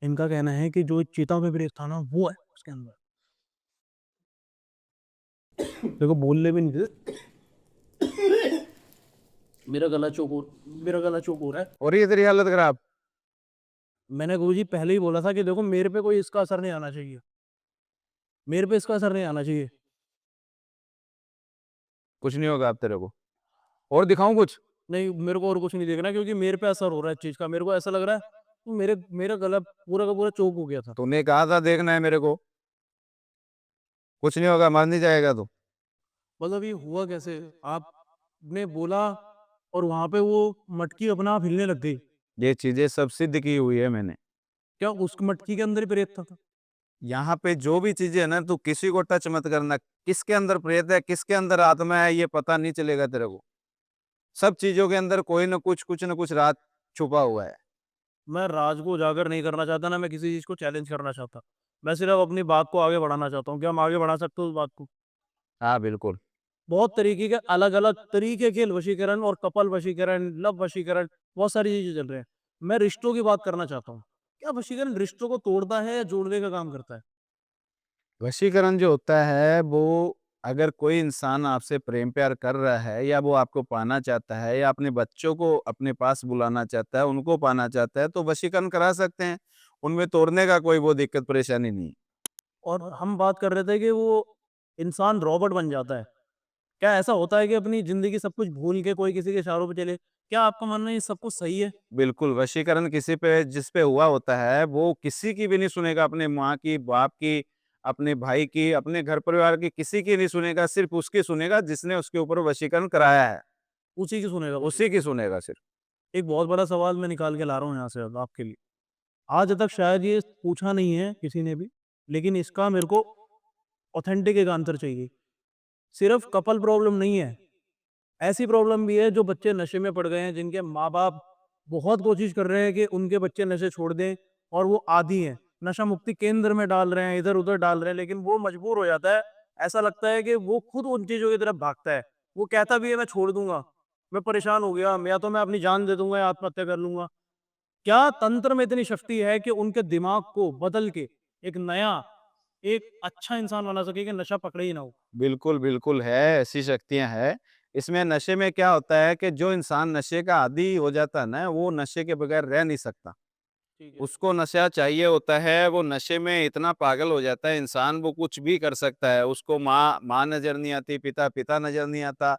इनका कहना है कि जो चिता में प्रेत था ना वो है उसके अंदर। देखो बोलने भी नहीं दे। मेरा गला चोक हो रहा है। हो रही है तेरी हालत खराब? मैंने गुरुजी पहले ही बोला था कि देखो मेरे पे कोई इसका असर नहीं आना चाहिए। मेरे पे इसका असर नहीं आना चाहिए। कुछ नहीं होगा अब तेरे को। और दिखाऊँ कुछ? नहीं मेरे को और कुछ नहीं देखना क्योंकि मेरे पे असर हो रहा है इस चीज़ का। मेरे को ऐसा लग रहा है कि मेरा गला पूरा का पूरा चोक हो गया था। तूने कहा था देखना है मेरे को। कुछ नहीं होगा, मर नहीं जाएगा तू। मतलब ये हुआ कैसे? आपने बोला और वहाँ पे वो मटकी अपने आप हिलने लग गई। ये चीज़ें सब सिद्ध की हुई है मैंने। क्या उस मटकी के अंदर ही प्रेत था? यहाँ पे जो भी चीज़ें है ना, तू किसी को टच मत करना। किसके अंदर प्रेत है, किसके अंदर आत्मा है, ये पता नहीं चलेगा तेरे को। सब चीज़ों के अंदर कोई न कुछ न कुछ राज छुपा हुआ है। मैं राज को उजागर नहीं करना चाहता, ना मैं किसी चीज़ को चैलेंज करना चाहता। मैं सिर्फ़ अपनी बात को आगे बढ़ाना चाहता हूँ। क्या हम आगे बढ़ा सकते हो उस बात को? हाँ, बिल्कुल। बहुत तरीके के अलग-अलग तरीके के वशीकरण और कपल वशीकरण, लव वशीकरण, बहुत सारी चीज़ें चल रहे हैं। मैं रिश्तों की बात करना चाहता हूँ। क्या वशीकरण रिश्तों को तोड़ता है या जोड़ने का काम करता है? वशीकरण जो होता है वो अगर कोई इंसान आपसे प्रेम प्यार कर रहा है या वो आपको पाना चाहता है या अपने बच्चों को अपने पास बुलाना चाहता है, उनको पाना चाहता है तो वशीकरण करा सकते हैं। उनमें तोड़ने का कोई वो दिक्कत परेशानी नहीं। और हम बात कर रहे थे कि वो इंसान रॉबोट बन जाता है। क्या ऐसा होता है कि अपनी ज़िंदगी सब कुछ भूल के कोई किसी के इशारों पे चले? क्या आपका मानना है ये सब कुछ सही है? बिल्कुल, वशीकरण किसी पे जिस पे हुआ होता है, वो किसी की भी नहीं सुनेगा, अपने माँ की, बाप की, अपने भाई की, अपने घर परिवार की, किसी की नहीं सुनेगा, सिर्फ़ उसकी सुनेगा जिसने उसके ऊपर वशीकरण कराया है, उसी की सुनेगा वो चीज़। उसी की सुनेगा सिर्फ़। एक बहुत बड़ा सवाल मैं निकाल के ला रहा हूँ यहाँ से अब आपके लिए। आज तक शायद ये पूछा नहीं है किसी ने भी, लेकिन इसका मेरे को ऑथेंटिक एक आंसर चाहिए। सिर्फ़ कपल प्रॉब्लम नहीं है, ऐसी प्रॉब्लम भी है जो बच्चे नशे में पड़ गए हैं, जिनके माँ-बाप बहुत कोशिश कर रहे हैं कि उनके बच्चे नशे छोड़ दें और वो आदी हैं। नशा मुक्ति केंद्र में डाल रहे हैं, इधर-उधर डाल रहे हैं, लेकिन वो मजबूर हो जाता है। ऐसा लगता है कि वो खुद उन चीज़ों की तरफ भागता है। वो कहता भी है मैं छोड़ दूँगा, मैं परेशान हो गया, या तो मैं अपनी जान दे दूँगा या आत्महत्या कर लूँगा। क्या तंत्र में इतनी शक्ति है कि उनके दिमाग को बदल के एक नया, एक अच्छा इंसान बना सके कि नशा पकड़े ही ना हो? बिल्कुल, बिल्कुल है, ऐसी शक्तियाँ हैं। इसमें नशे में क्या होता है कि जो इंसान नशे का आदी हो जाता है ना, वो नशे के बगैर रह नहीं सकता। ठीक है। उसको नशा चाहिए होता है, वो नशे में इतना पागल हो जाता है इंसान, वो कुछ भी कर सकता है। उसको माँ नज़र नहीं आती, पिता नज़र नहीं आता।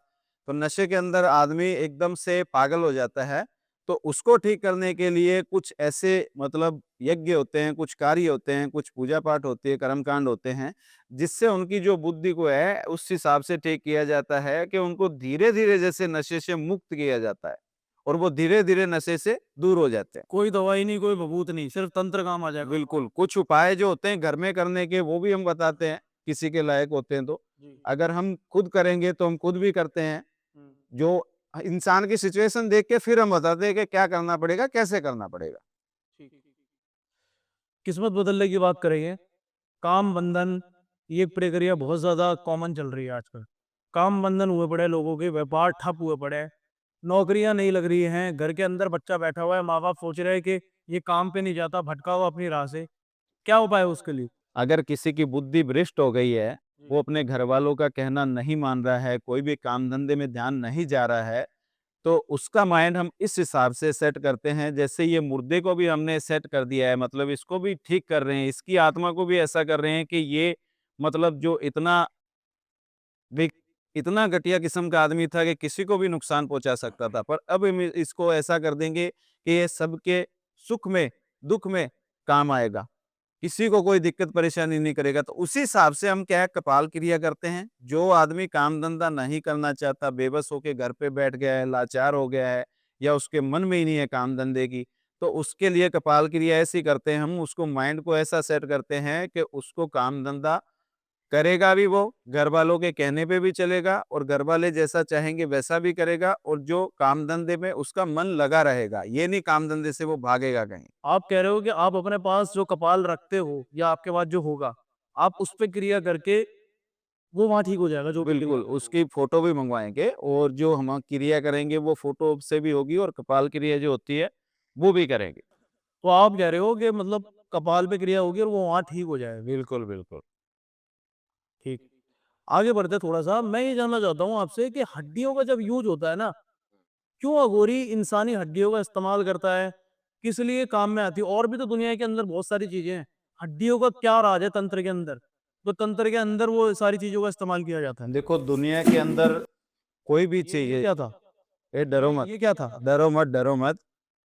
तो नशे के अंदर आदमी एकदम से पागल हो जाता है। तो उसको ठीक करने के लिए कुछ ऐसे मतलब यज्ञ होते हैं, कुछ कार्य होते हैं, कुछ पूजा पाठ होती है, कर्मकांड होते हैं, जिससे उनकी जो बुद्धि को है उस हिसाब से ठीक किया जाता है कि उनको धीरे-धीरे जैसे नशे से मुक्त किया जाता है और वो धीरे-धीरे नशे से दूर हो जाते हैं। कोई दवाई नहीं, कोई भभूत नहीं, सिर्फ तंत्र काम आ जाएगा। बिल्कुल, कुछ उपाय जो होते हैं घर में करने के वो भी हम बताते हैं, किसी के लायक होते हैं तो। जी। अगर हम खुद करेंगे तो हम खुद भी करते हैं। हुँ, जो इंसान की सिचुएशन देख के फिर हम बताते हैं कि क्या करना पड़ेगा, कैसे करना पड़ेगा। ठीक। किस्मत बदलने की बात करेंगे, काम बंधन, ये प्रक्रिया बहुत ज़्यादा कॉमन चल रही है आजकल। काम बंधन हुए पड़े हैं लोगों के, व्यापार ठप हुए पड़े हैं, नौकरियाँ नहीं लग रही हैं, घर के अंदर बच्चा बैठा हुआ है, माँ-बाप सोच रहे हैं कि ये काम पे नहीं जाता, भटका हुआ अपनी राह से। क्या उपाय है उसके लिए? अगर किसी की बुद्धि भ्रष्ट हो गई है, जी। वो अपने घरवालों का कहना नहीं मान रहा है, कोई भी काम-धंधे में ध्यान नहीं जा रहा है, तो उसका माइंड हम इस हिसाब से सेट करते हैं, जैसे ये मुर्दे को भी हमने सेट कर दिया है, मतलब इसको भी ठीक कर रहे हैं, इसकी आत्मा को भी ऐसा कर रहे हैं कि ये मतलब जो इतना भी इतना घटिया किस्म का आदमी था कि किसी को भी नुकसान पहुँचा सकता था। पर अब हम इसको ऐसा कर देंगे कि ये सबके सुख में, दुःख में काम आएगा। किसी को कोई दिक्कत परेशानी नहीं करेगा। तो उसी हिसाब से हम क्या है कपाल क्रिया करते हैं। जो आदमी काम-धंधा नहीं करना चाहता, बेबस होके घर पे बैठ गया है, लाचार हो गया है या उसके मन में ही नहीं है काम-धंधे की, तो उसके लिए कपाल क्रिया ऐसी करते हैं हम उसको माइंड को ऐसा सेट करते हैं कि उसको काम-धंधा करेगा भी वो, घरवालों के कहने पे भी चलेगा और घरवाले जैसा चाहेंगे वैसा भी करेगा और जो काम-धंधे में उसका मन लगा रहेगा। ये नहीं काम-धंधे से वो भागेगा कहीं। आप कह रहे हो कि आप अपने पास जो कपाल रखते हो या आपके पास जो होगा, आप उस पे क्रिया करके वो वहाँ ठीक हो जाएगा जो भी क्रिया बिल्कुल, करोगे। उसकी फ़ोटो भी मँगवाएँगे और जो हम क्रिया करेंगे वो फ़ोटो से भी होगी और कपाल क्रिया जो होती है, वो भी करेंगे। तो आप कह रहे हो कि मतलब कपाल पे क्रिया होगी और वो वहाँ ठीक हो जाएगा। बिल्कुल, बिल्कुल। ठीक। आगे बढ़ते थोड़ा-सा, मैं ये जानना चाहता हूँ आपसे कि हड्डियों का जब यूज़ होता है ना, क्यों अघोरी इंसानी हड्डियों का इस्तेमाल करता है? किस लिए काम में आती है? और भी तो दुनिया के अंदर बहुत सारी चीज़ें हैं। हड्डियों का क्या राज है तंत्र के अंदर? तो तंत्र के अंदर वो सारी चीज़ों का इस्तेमाल किया जाता है। देखो दुनिया के अंदर कोई भी ये चीज़ क्या था? ये डरो मत, ये क्या था? डरो मत, डरो मत।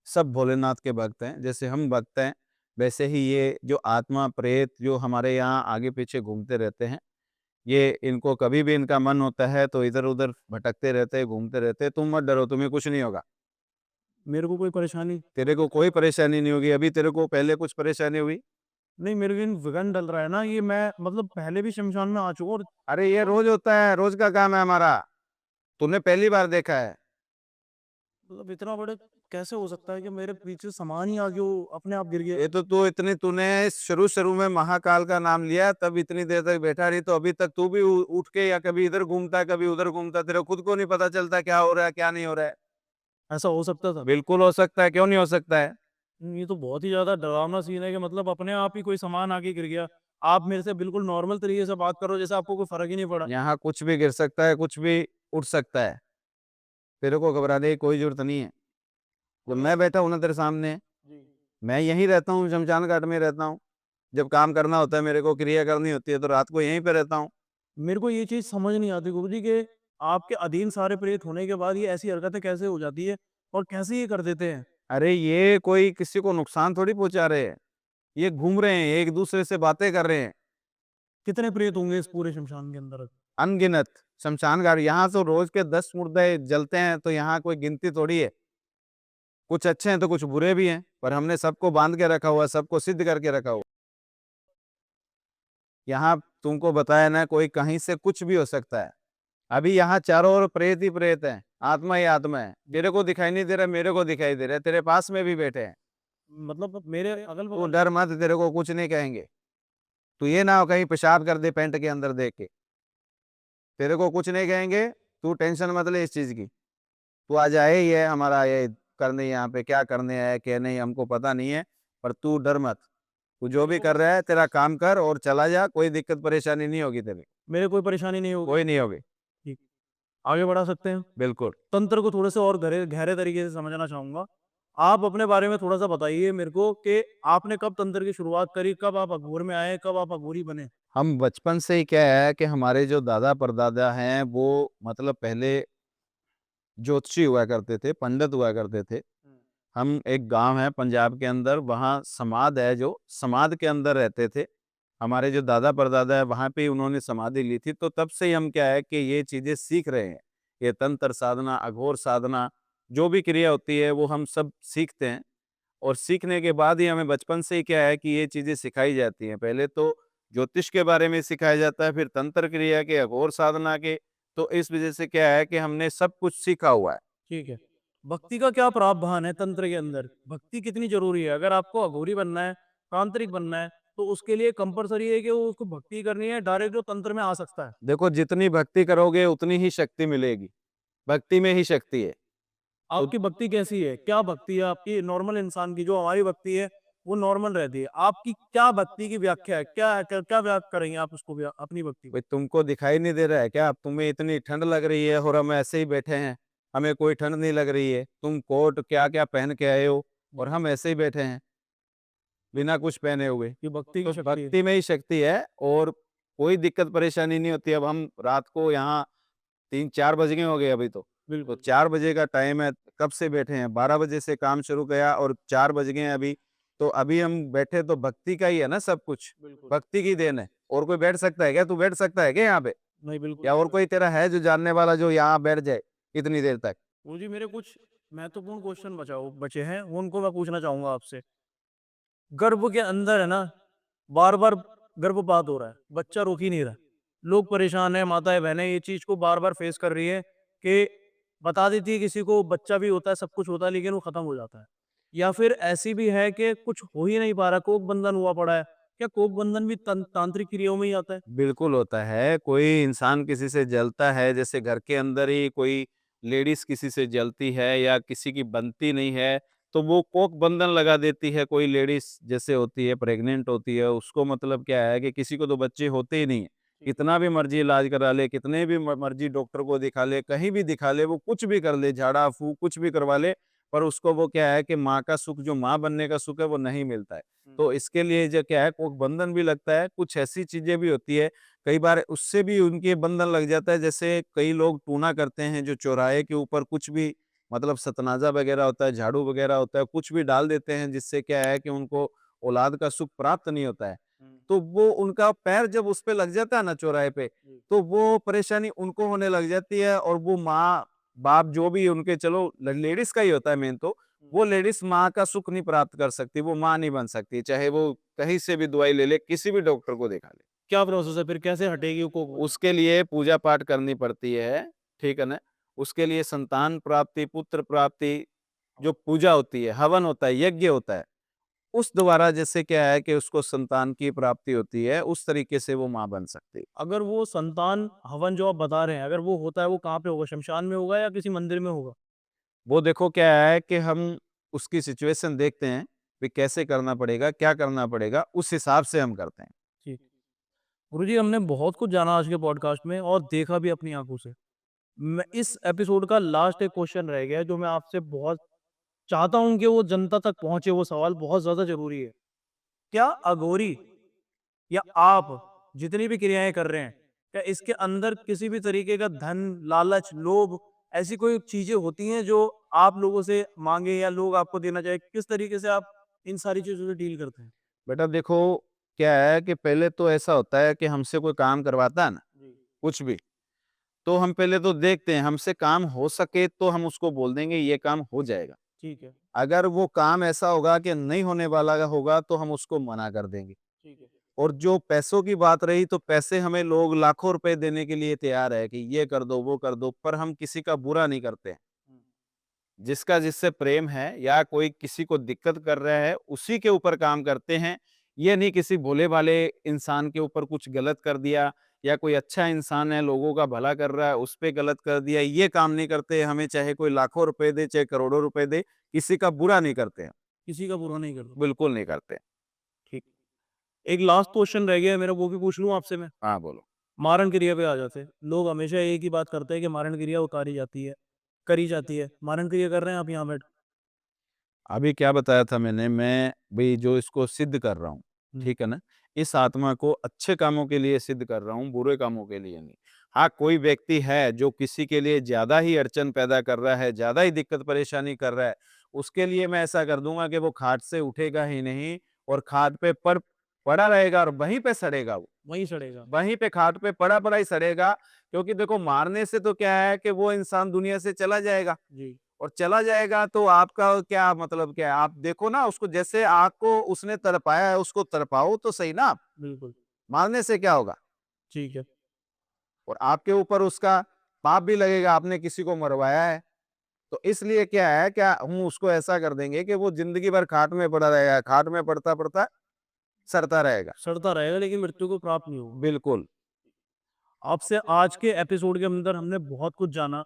सब भोलेनाथ के भक्त हैं। जैसे हम भक्त हैं, वैसे ही ये जो आत्मा, प्रेत जो हमारे यहाँ आगे-पीछे घूमते रहते हैं, ये इनको कभी भी इनका मन होता है तो इधर-उधर भटकते रहते हैं, घूमते रहते हैं। तुम मत डरो, तुम्हें कुछ नहीं होगा। मेरे को कोई परेशानी तेरे को कोई परेशानी नहीं होगी। अभी तेरे को पहले कुछ परेशानी हुई? नहीं, मेरे को इन विघन डल रहा है ना, ये मैं मतलब पहले भी शमशान में आ चुका हूँ अरे ये रोज़ होता है, रोज़ का काम है हमारा। तूने पहली बार देखा है। मतलब इतना बड़े कैसे हो सकता है कि मेरे पीछे सामान ही आगे वो अपने आप गिर गया? ये तो तू इतनी तूने शुरू-शुरू में महाकाल का नाम लिया, तब इतनी देर तक बैठा रही, तो अभी तक तू भी उ उठ के या कभी इधर घूमता है, कभी उधर घूमता है, तेरे खुद को नहीं पता चलता क्या हो रहा है, क्या नहीं हो रहा है। ऐसा हो सकता था? बिल्कुल हो सकता है, क्यों नहीं हो सकता है? ये तो बहुत ही ज़्यादा डरावना सीन है कि मतलब अपने आप ही कोई सामान आके गिर गया। आप मेरे से बिल्कुल नॉर्मल तरीके से बात करो जैसे आपको कोई फ़र्क ही नहीं पड़ा। यहाँ कुछ भी गिर सकता है, कुछ भी उठ सकता है। तेरे को घबराने की कोई ज़रूरत नहीं है। जब मैं बैठा हूँ ना तेरे सामने, जी। मैं यहीं रहता हूँ, शमशान घाट में रहता हूँ। जब काम करना होता है, मेरे को क्रिया करनी होती है, तो रात को यहीं पे रहता हूँ। मेरे को ये चीज़ समझ नहीं आती गुरुजी कि आपके अधीन सारे प्रेत होने के बाद ये ऐसी हरकतें कैसे हो जाती है और कैसे ये कर देते हैं? अरे ये कोई किसी को नुकसान थोड़ी पहुँचा रहे हैं। ये घूम रहे हैं, एक-दूसरे से बातें कर रहे हैं। कितने प्रेत होंगे इस पूरे शमशान के अंदर? अनगिनत शमशान घाट यहाँ तो रोज के 10 मुर्दे जलते हैं तो यहाँ कोई गिनती थोड़ी है। कुछ अच्छे हैं तो कुछ बुरे भी हैं, पर हमने सबको बांध के रखा हुआ है, सबको सिद्ध करके रखा हुआ है। यहाँ तुमको बताया ना कोई कहीं से कुछ भी हो सकता है। अभी यहाँ चारों ओर प्रेत ही प्रेत हैं, आत्मा ही आत्मा है। तेरे को दिखाई नहीं दे रहा, मेरे को दिखाई दे रहा है, तेरे पास में भी बैठे हैं। मतलब मेरे तू अगल-बगल डर मत, तेरे को कुछ नहीं कहेंगे। तू ये ना हो कहीं पेशाब कर दे पैंट के अंदर देख के। तेरे को कुछ नहीं कहेंगे, तू टेंशन मत ले इस चीज़ की। तू आज आया ही है हमारा ये करने यहाँ पे क्या करने आया है, क्या नहीं हमको पता नहीं है, पर तू डर मत। तू जो मेरे भी को कर रहा है तेरा काम कर और चला जा, कोई दिक्कत परेशानी नहीं होगी तेरी, मेरे कोई परेशानी नहीं होगी। कोई नहीं होगी। ठीक, आगे बढ़ा सकते हैं? बिल्कुल। तंत्र को थोड़े से और गहरे गहरे तरीके से समझना चाहूँगा। आप अपने बारे में थोड़ा-सा बताइए मेरे को कि आपने कब तंत्र की शुरुआत करी? कब आप अघोर में आए? कब आप अघोरी बने? हम बचपन से ही क्या है कि हमारे जो दादा-परदादा हैं वो मतलब पहले ज्योतिषी हुआ करते थे, पंडित हुआ करते थे। हम एक गाँव है पंजाब के अंदर, वहाँ समाध है जो, समाध के अंदर रहते थे। हमारे जो दादा-परदादा है वहाँ पे ही उन्होंने समाधि ली थी, तो तब से ही हम क्या है कि ये चीज़ें सीख रहे हैं। ये तंत्र साधना, अघोर साधना, जो भी क्रिया होती है वो हम सब सीखते हैं। और सीखने के बाद ही हमें बचपन से ही क्या है कि ये चीज़ें सिखाई जाती हैं। पहले तो ज्योतिष के बारे में सिखाया जाता है, फिर तंत्र क्रिया के, अघोर साधना के, तो इस वज़ह से क्या है कि हमने सब कुछ सीखा हुआ है। ठीक है। भक्ति का क्या प्रावधान है तंत्र के अंदर? भक्ति कितनी ज़रूरी है? अगर आपको अघोरी बनना है, तांत्रिक बनना है, तो उसके लिए कंपल्सरी है कि वो उसको भक्ति करनी है, डायरेक्ट वो तंत्र में आ सकता है। देखो जितनी भक्ति करोगे उतनी ही शक्ति मिलेगी, भक्ति में ही शक्ति है। तो आपकी भक्ति कैसी है? क्या भक्ति है आपकी नॉर्मल इंसान की? जो हमारी भक्ति है, वो नॉर्मल रहती है। आपकी क्या भक्ति की व्याख्या है? क्या है? क्या व्याख्या करेंगे आप उसको अपनी भक्ति को? भाई तुमको दिखाई नहीं दे रहा है क्या? तुम्हें इतनी ठंड लग रही है और हम ऐसे ही बैठे हैं, हमें कोई ठंड नहीं लग रही है। तुम कोट क्या-क्या पहन के आए हो और जी। हम ऐसे ही बैठे हैं, बिना कुछ पहने हुए। ये भक्ति की तो शक्ति है। भक्ति में ही शक्ति है और कोई दिक्कत परेशानी नहीं होती। अब हम रात को यहाँ 3-4 बज गए हो गए अभी तो बिल्कुल, 4 बजे का टाइम है, कब से बैठे हैं, 12 बजे से काम शुरू किया और 4 बज गए हैं अभी। तो अभी हम बैठे तो भक्ति का ही है ना सब कुछ, बिल्कुल। भक्ति की देन है। और कोई बैठ सकता है क्या? तू बैठ सकता है क्या यहाँ पे? नहीं, बिल्कुल या नहीं और कर कोई तेरा है जो जानने वाला जो यहाँ बैठ जाए इतनी देर तक? गुरुजी मेरे कुछ महत्वपूर्ण क्वेश्चन बचे हैं, वो उनको मैं पूछना चाहूँगा आपसे। गर्भ के अंदर है ना, बार-बार गर्भपात हो रहा है, बच्चा रुक ही नहीं रहा। लोग परेशान हैं, माताएँ-बहनें ये चीज़ को बार-बार फेस कर रही हैं कि बता देती है किसी को बच्चा भी होता है, सब कुछ होता है, लेकिन वो खत्म हो जाता है। या फिर ऐसी भी है कि कुछ हो ही नहीं पा रहा, कोख बंधन हुआ पड़ा है। क्या कोख बंधन भी तांत्रिक क्रियाओं में ही आता है? बिल्कुल होता है। कोई इंसान किसी से जलता है, जैसे घर के अंदर ही कोई लेडीज़ किसी से जलती है या किसी की बनती नहीं है, तो वो कोख बंधन लगा देती है। कोई लेडीज़ जैसे होती है, प्रेग्नेंट होती है, उसको मतलब क्या है कि किसी को तो बच्चे होते ही नहीं हैं। ठीक है। कितना भी मर्ज़ी इलाज करा ले, कितने भी मर्ज़ी डॉक्टर को दिखा ले, कहीं भी दिखा ले, वो कुछ भी कर ले, झाड़ा-फूँक कुछ भी करवा ले, पर उसको वो क्या है कि माँ का सुख, जो माँ बनने का सुख है, वो नहीं मिलता है। हुँ, तो इसके लिए जो क्या है, कोख बंधन भी लगता है। कुछ ऐसी चीज़ें भी होती है, कई बार उससे भी उनके बंधन लग जाता है। जैसे कई लोग टूना करते हैं, जो चौराहे के ऊपर कुछ भी मतलब सतनाजा वगैरह होता है, झाड़ू वगैरह होता है, कुछ भी डाल देते हैं, जिससे क्या है कि उनको औलाद का सुख प्राप्त नहीं होता है। हुँ, तो वो उनका पैर जब उस पे लग जाता है ना चौराहे पे, जी, तो वो परेशानी उनको होने लग जाती है और वो माँ-बाप जो भी उनके, चलो लेडीज़ का ही होता है मेन तो, हुँ। वो लेडीज़ माँ का सुख नहीं प्राप्त कर सकती, वो माँ नहीं बन सकती, चाहे वो कहीं से भी दवाई ले ले, किसी भी डॉक्टर को दिखा ले। क्या प्रोसेस है फिर कैसे हटेगी वो कोख बंधन? उसके लिए पूजा पाठ करनी पड़ती है, ठीक है ना? उसके लिए संतान प्राप्ति, पुत्र प्राप्ति, जो पूजा होती है, हवन होता है, यज्ञ होता है, उस द्वारा जैसे क्या है कि उसको संतान की प्राप्ति होती है, उस तरीके से वो माँ बन सकती है। अगर वो संतान हवन जो आप बता रहे हैं, अगर वो होता है, वो कहाँ पे होगा? शमशान में होगा या किसी मंदिर में होगा? वो देखो क्या है कि हम उसकी सिचुएशन देखते हैं, कि कैसे करना पड़ेगा, क्या करना पड़ेगा, उस हिसाब से हम करते हैं। ठीक। गुरुजी हमने बहुत कुछ जाना आज के पॉडकास्ट में और देखा भी अपनी आँखों से। मैं इस एपिसोड का लास्ट एक क्वेश्चन रह गया है जो मैं आपसे बहुत चाहता हूँ कि वो जनता तक पहुँचे, वो सवाल बहुत ज़्यादा ज़रूरी है। क्या अघोरी या आप जितनी भी क्रियाएँ कर रहे हैं, क्या इसके अंदर किसी भी तरीके का धन, लालच, लोभ ऐसी कोई चीज़ें होती हैं जो आप लोगों से माँगे या लोग आपको देना चाहें? किस तरीके से आप इन सारी चीज़ों से डील करते हैं? बेटा देखो, क्या है कि पहले तो ऐसा होता है कि हमसे कोई काम करवाता है ना, जी, कुछ भी, तो हम पहले तो देखते हैं, हमसे काम हो सके तो हम उसको बोल देंगे ये काम हो जाएगा। ठीक है, अगर वो काम ऐसा होगा कि नहीं होने वाला होगा तो हम उसको मना कर देंगे। ठीक है। और जो पैसों की बात रही, तो पैसे हमें लोग लाखों रुपए देने के लिए तैयार है कि ये कर दो, वो कर दो, पर हम किसी का बुरा नहीं करते हैं। हुँ, जिसका जिससे प्रेम है या कोई किसी को दिक्कत कर रहा है, उसी के ऊपर काम करते हैं। ये नहीं किसी भोले-भाले इंसान के ऊपर कुछ गलत कर दिया या कोई अच्छा इंसान है, लोगों का भला कर रहा है, उस पे गलत कर दिया, ये काम नहीं करते। हमें चाहे कोई लाखों रुपए दे, चाहे करोड़ों रुपए दे, किसी का बुरा नहीं करते हैं, किसी का बुरा नहीं करते। बिल्कुल नहीं करते। ठीक। एक लास्ट क्वेश्चन रह गया है मेरा, वो भी पूछ लूँ आपसे मैं? हाँ, बोलो। मारण क्रिया पे आ जाते हैं। लोग हमेशा एक ही बात करते हैं कि मारण क्रिया उतारी जाती है, करी जाती है। मारण क्रिया कर रहे हैं आप यहाँ बैठ अभी क्या बताया था मैंने, मैं भई जो इसको सिद्ध कर रहा हूँ, हुँ, ठीक है ना? इस आत्मा को अच्छे कामों के लिए सिद्ध कर रहा हूँ, बुरे कामों के लिए नहीं। हाँ, कोई व्यक्ति है जो किसी के लिए ज़्यादा ही अड़चन पैदा कर रहा है, ज़्यादा ही दिक्कत परेशानी कर रहा है, उसके लिए मैं ऐसा कर दूंगा कि वो खाट से उठेगा ही नहीं और खाट पे पड़ा रहेगा और वहीं पे सड़ेगा वो, वहीं सड़ेगा। वहीं पे खाट पे पड़ा पड़ा ही सड़ेगा। क्योंकि देखो मारने से तो क्या है कि वो इंसान दुनिया से चला जाएगा, जी, और चला जाएगा तो आपका क्या मतलब क्या है? आप देखो ना उसको, जैसे आग को उसने तड़पाया है उसको तड़पाओ तो सही ना आप। बिल्कुल, मारने से क्या होगा? ठीक है। और आपके ऊपर उसका पाप भी लगेगा, आपने किसी को मरवाया है। तो इसलिए क्या है, क्या हम उसको ऐसा कर देंगे कि वो ज़िंदगी भर खाट में पड़ा रहेगा, खाट में पड़ता-पड़ता सड़ता रहेगा। सड़ता रहेगा लेकिन मृत्यु को प्राप्त नहीं होगा। बिल्कुल। आपसे आज के एपिसोड के अंदर हमने बहुत कुछ जाना।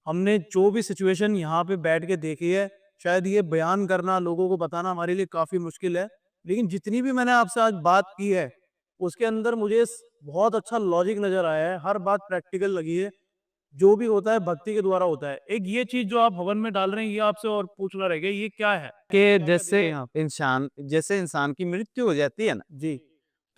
हमने जो भी सिचुएशन यहाँ पे बैठ के देखी है, शायद ये बयान करना, लोगों को बताना हमारे लिए काफ़ी मुश्किल है। लेकिन जितनी भी मैंने आपसे आज बात की है, उसके अंदर मुझे बहुत अच्छा लॉजिक नज़र आया है। हर बात प्रैक्टिकल लगी है। जो भी होता है भक्ति के द्वारा होता है। एक ये चीज़ जो आप हवन में डाल रहे हैं, ये आपसे और पूछना रह गया, ये क्या है? कि क्या-क्या जैसे दिया है यहाँ पे? इंसान की मृत्यु हो जाती है ना, जी,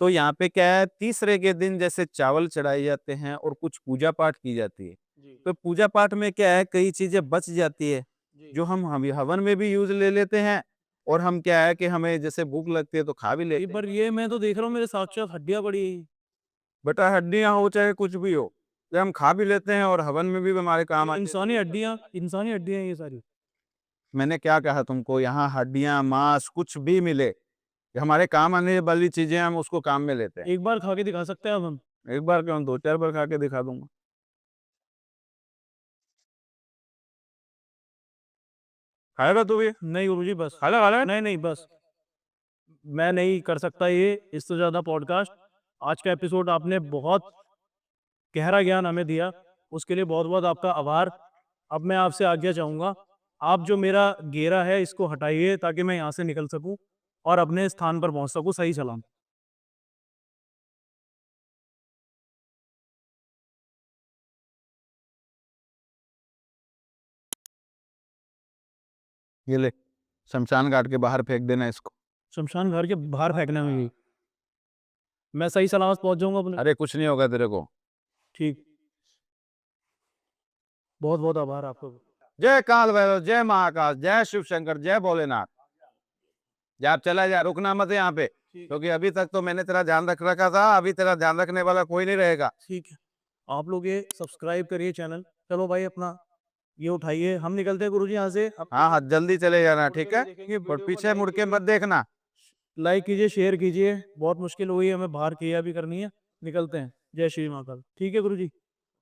तो यहाँ पे क्या है, तीसरे के दिन जैसे चावल चढ़ाए जाते हैं और कुछ पूजा पाठ की जाती है। जी, तो पूजा पाठ में क्या है, कई चीज़ें बच जाती है, जी। जो हम हवन में भी यूज़ ले लेते हैं, और हम क्या है कि हमें जैसे भूख लगती है तो खा भी जी, लेते हैं। पर ये मैं तो देख रहा हूँ मेरे साक्षात हड्डियाँ पड़ी हैं। बेटा हड्डियाँ हो चाहे कुछ भी हो, ये हम खा भी लेते हैं और हवन में भी हमारे काम ये आ जाती है। इंसानी हड्डियाँ हैं ये सारी। मैंने क्या कहा तुमको, यहाँ हड्डियाँ, मांस कुछ भी मिले, ये हमारे काम आने वाली चीज़ें हैं, हम उसको काम में लेते हैं। एक बार खा के दिखा सकते हैं अब हम? एक बार क्यों, 2-4 बार खा के दिखा दूँगा। खाएगा तू भी? नहीं गुरुजी बस। खा ले, खा ले। नहीं, नहीं बस। मैं नहीं कर सकता ये इससे ज़्यादा पॉडकास्ट। आज का एपिसोड आपने बहुत गहरा ज्ञान हमें दिया, उसके लिए बहुत-बहुत आपका आभार। अब मैं आपसे आज्ञा चाहूँगा, आप जो मेरा घेरा है इसको हटाइए ताकि मैं यहाँ से निकल सकूँ और अपने स्थान पर पहुँच सकूँ सही सलामत। ये ले, शमशान घाट के बाहर फेंक देना इसको। शमशान घाट के बाहर फेंकना है ये। मैं सही सलामत पहुँच जाऊँगा अपने। अरे कुछ नहीं होगा तेरे को। ठीक। बहुत-बहुत आभार आपका। जय काल भैरव, जय महाकाल, जय शिव शंकर, जय भोलेनाथ। जा, आप चला जा, रुकना मत यहाँ पे, ठीक, क्योंकि अभी तक तो मैंने तेरा ध्यान रख रखा था, अभी तेरा ध्यान रखने वाला कोई नहीं रहेगा। ठीक है। आप लोग ये सब्सक्राइब करिए चैनल। चलो भाई अपना ये उठाइए, हम निकलते हैं गुरुजी यहाँ से। अब हाँ, हाँ, जल्दी चले जाना, मुड़ के ठीक भी है? देखेंगे और वीडियो को, पीछे लाइक मुड़ के कीजिए। मत देखना। लाइक कीजिए, शेयर कीजिए। बहुत मुश्किल हुई है, हमें बाहर क्रिया भी करनी है। निकलते हैं। जय श्री महाकाल। ठीक है गुरुजी।